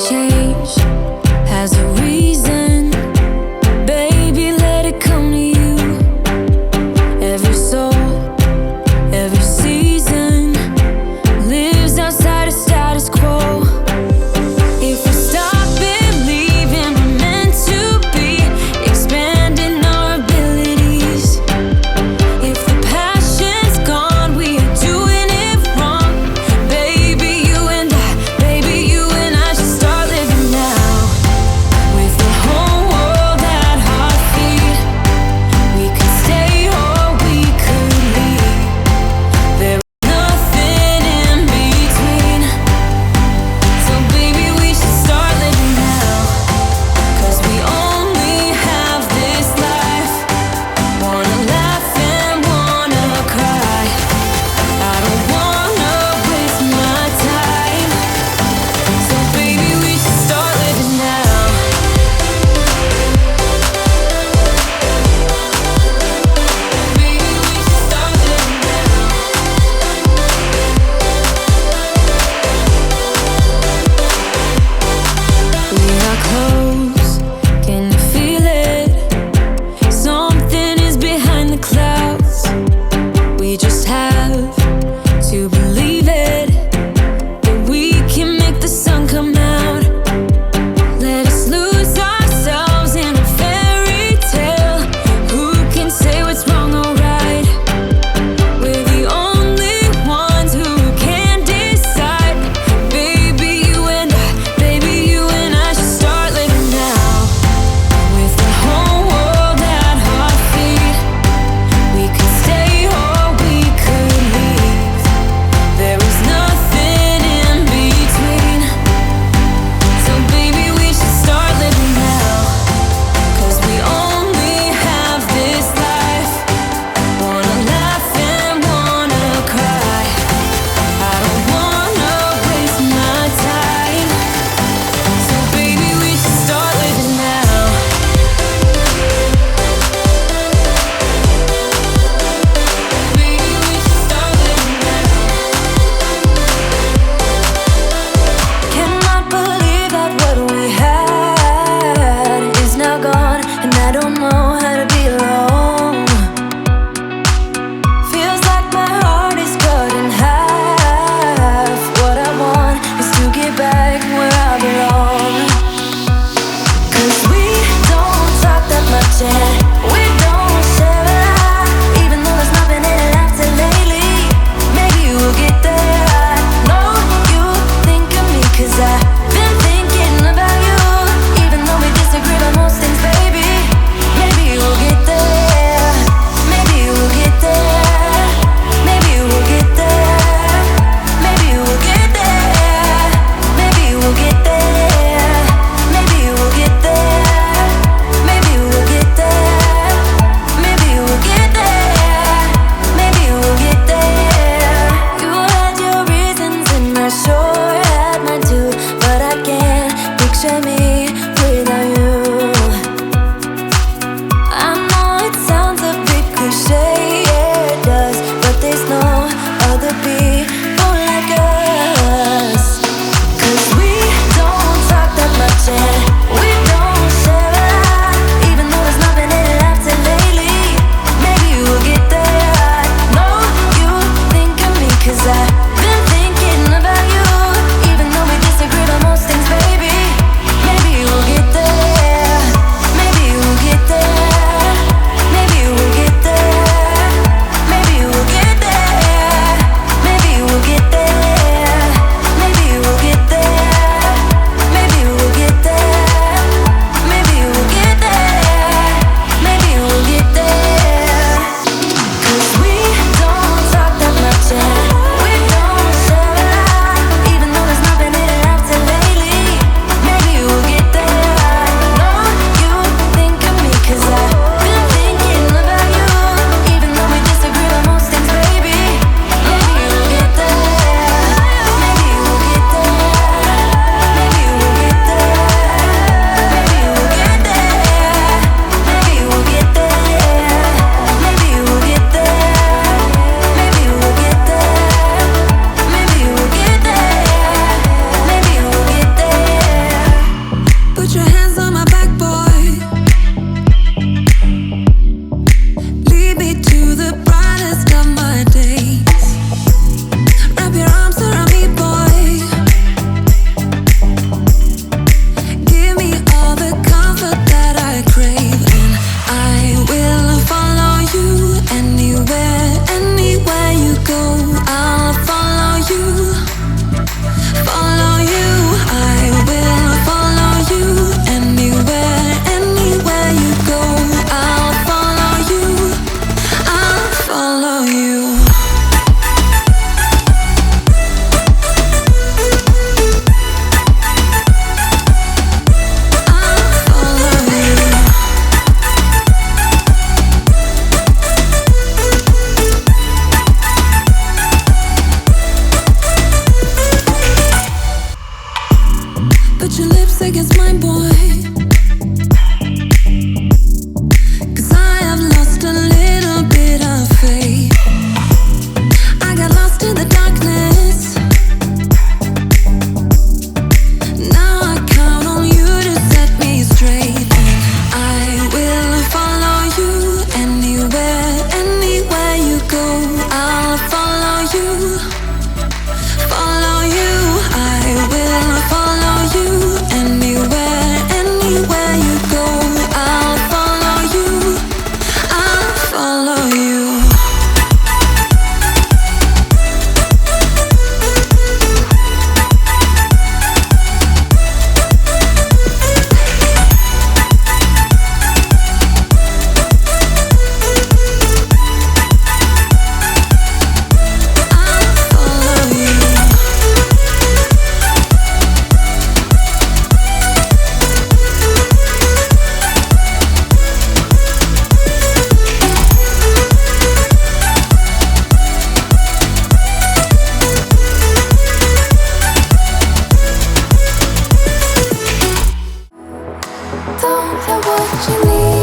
change has a reason. Baby, let it come to you. Every soul, every season lives outside of status quo. If we stop believing we're meant to be, expanding our abilities. If the passion's gone, we are doing it wrong. Baby, you and I should start living now. With the whole world at our feet, we could stay or we could leave. There is nothing in between. So baby, we should start living now. 'Cause we only have this life. Wanna laugh and wanna cry. I don't wanna waste my time. So baby, we should start living now. Baby, we should start living now. We are close, can you feel it? Something is behind the clouds. We just have to believe it, that we can make the sun come out. Let us lose ourselves in a fairy tale. Who can say what's wrong or right? We're the only ones who can decide. Baby, you and I should start living now. With the whole world at our feet, we could stay or we could leave. There is nothing in between. So baby, we should start living now. 'Cause we only have this life. Wanna laugh and wanna cry. I don't wanna waste my time. So baby, we should start living now. Baby, we should start living now. Cannot believe that what we had is now gone, and I don't know how to be alone. Feels like my heart is cut in half. What I want is to get back where I belong. 'Cause we don't talk that much and we don't share a lot. Even though there's nothing in it after lately, maybe we'll get there. I know you think of me 'cause I've been thinking about you. Even though we disagree about most things, baby, maybe we'll get there. Maybe we'll get there. Maybe we'll get there. Maybe we'll get there. Maybe we'll get there. Maybe we'll get there. Maybe we'll get there. Maybe we'll get there. Maybe we'll get there. You had your reasons and I sure had mine too, but I can't picture me without you. I know it sounds a bit cliche, yeah, it does, but there's no other people like us. 'Cause we don't talk that much and we don't share a lot. Even though there's nothing in it after lately, maybe we'll get there. I know you think of me 'cause I've been thinking about you. Even though we disagree about most things, baby, maybe we'll get there. Maybe we'll get there. Maybe we'll get there. Maybe we'll get there. Maybe we'll get there. Maybe we'll get there. Maybe we'll get there. Put your lips against mine, boy. 'Cause I have lost a little bit of faith. I got lost in the darkness. Now I count on you to set me straight. I will follow you anywhere, anywhere you go. I'll follow you, follow you. I will follow you anywhere, anywhere you go. I'll follow you, I'll follow you. Don't know what you need.